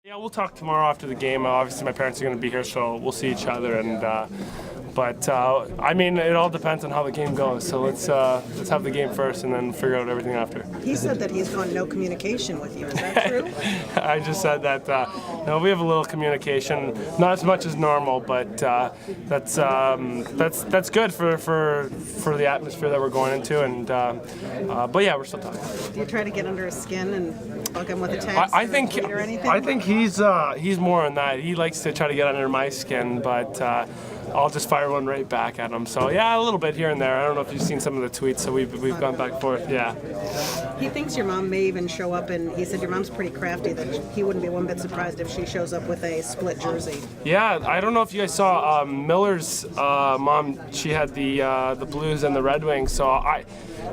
Yeah, we'll talk tomorrow after the game. Obviously, my parents are going to be here, so we'll see each other. But I mean, it all depends on how the game goes. So let's have the game first, and then figure out everything after. He said that he's gone no communication with you. Is that true? I just said that no, we have a little communication, not as much as normal, but that's good for the atmosphere that we're going into. And but yeah, we're still talking. Do you try to get under his skin and bug him with a text I think or anything? I think he's more on that. He likes to try to get under my skin, but I'll just fire one right back at him. So yeah, a little bit here and there. I don't know if you've seen some of the tweets. So we've gone back and forth. Yeah. He thinks your mom may even show up, and he said your mom's pretty crafty. That he wouldn't be one bit surprised if she shows up with a split jersey. Yeah, I don't know if you guys saw Miller's mom. She had the Blues and the Red Wings. So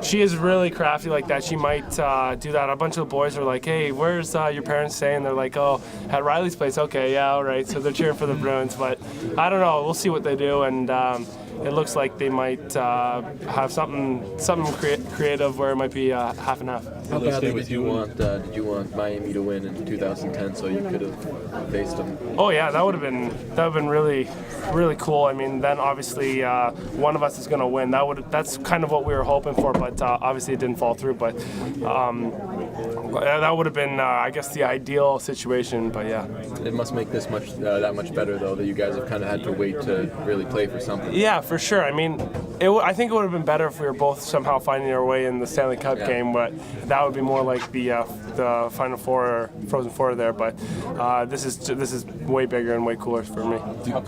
she is really crafty like that. She might do that. A bunch of the boys are like, "Hey, where's your parents staying?" They're like, "Oh, at Riley's place." Okay, yeah, all right. So they're cheering for the Bruins, but I don't know. We'll see what they do, and it looks like they might have something creative where it might be half and half. How badly did you want Miami to win in 2010 so you could have faced them? Oh yeah, that would have been really cool. I mean, then obviously one of us is going to win. That's kind of what we were hoping for, but obviously it didn't fall through. But that would have been, I guess, the ideal situation. But yeah, it must make this that much better though, that you guys have kind of had to wait to really play for something. Yeah, for sure. I mean, I think it would have been better if we were both somehow finding our way in the Stanley Cup game, but that would be more like the Final Four or Frozen Four there. But this is way bigger and way cooler for me.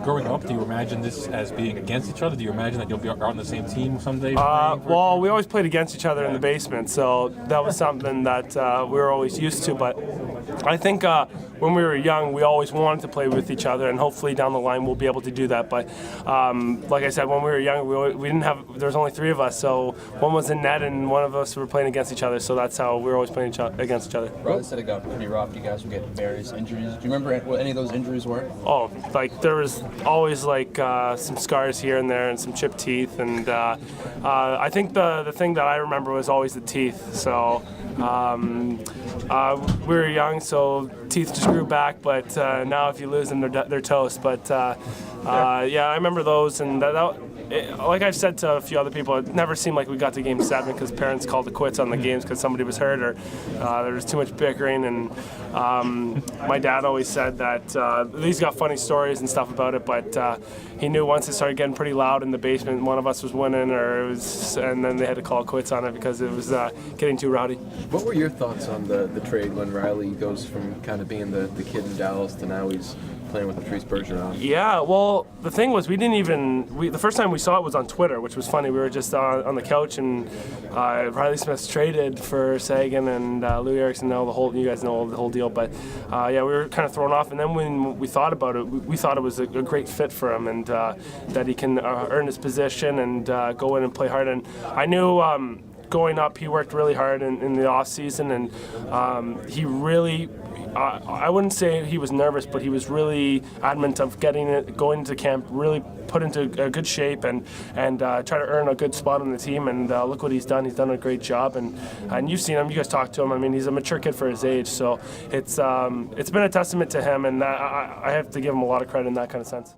Growing up, do you imagine this as being against each other? Do you imagine that you'll be on the same team someday? Well, we always played against each other in the basement, so that was something that we were always used to. But I think when we were young, we always wanted to play with each other, and hopefully down the line we'll be able to do that. But like I said, when we were young, we didn't have. There was only three of us, so one was in net, and one of us were playing against each other. So that's how we were always playing against each other. Riley said it got pretty rough. You guys were getting various injuries. Do you remember what any of those injuries were? Oh, like there was always like some scars here and there, and some chipped teeth, and I think the thing that I remember was always the teeth. So we were young, so teeth just grew back. But now if you lose them, they're toast. But yeah, I remember those, and like I've said to a few other people, it never seemed like we got to Game 7 because parents called it quits on the games because somebody was hurt or there was too much bickering. And my dad always said that he's got funny stories and stuff about it, but he knew once it started getting pretty loud in the basement, one of us was winning, and then they had to call quits on it because it was getting too rowdy. What were your thoughts on the trade when Riley goes from kind of being the kid in Dallas to now he's playing with Patrice Bergeron? Yeah, well, the thing was, the first time we saw it was on Twitter, which was funny. We were just on the couch, and Riley Smith's traded for Sagan and Louis Eriksson. You guys know the whole deal. But yeah, we were kind of thrown off. And then when we thought about it, we thought it was a great fit for him, and that he can earn his position and go in and play hard. And I knew. Going up, he worked really hard in the off season, and he really. I wouldn't say he was nervous, but he was really adamant of going into camp, really put into a good shape, and try to earn a good spot on the team. And look what he's done. He's done a great job, and you've seen him. You guys talked to him. I mean, he's a mature kid for his age, so it's been a testament to him, and I have to give him a lot of credit in that kind of sense.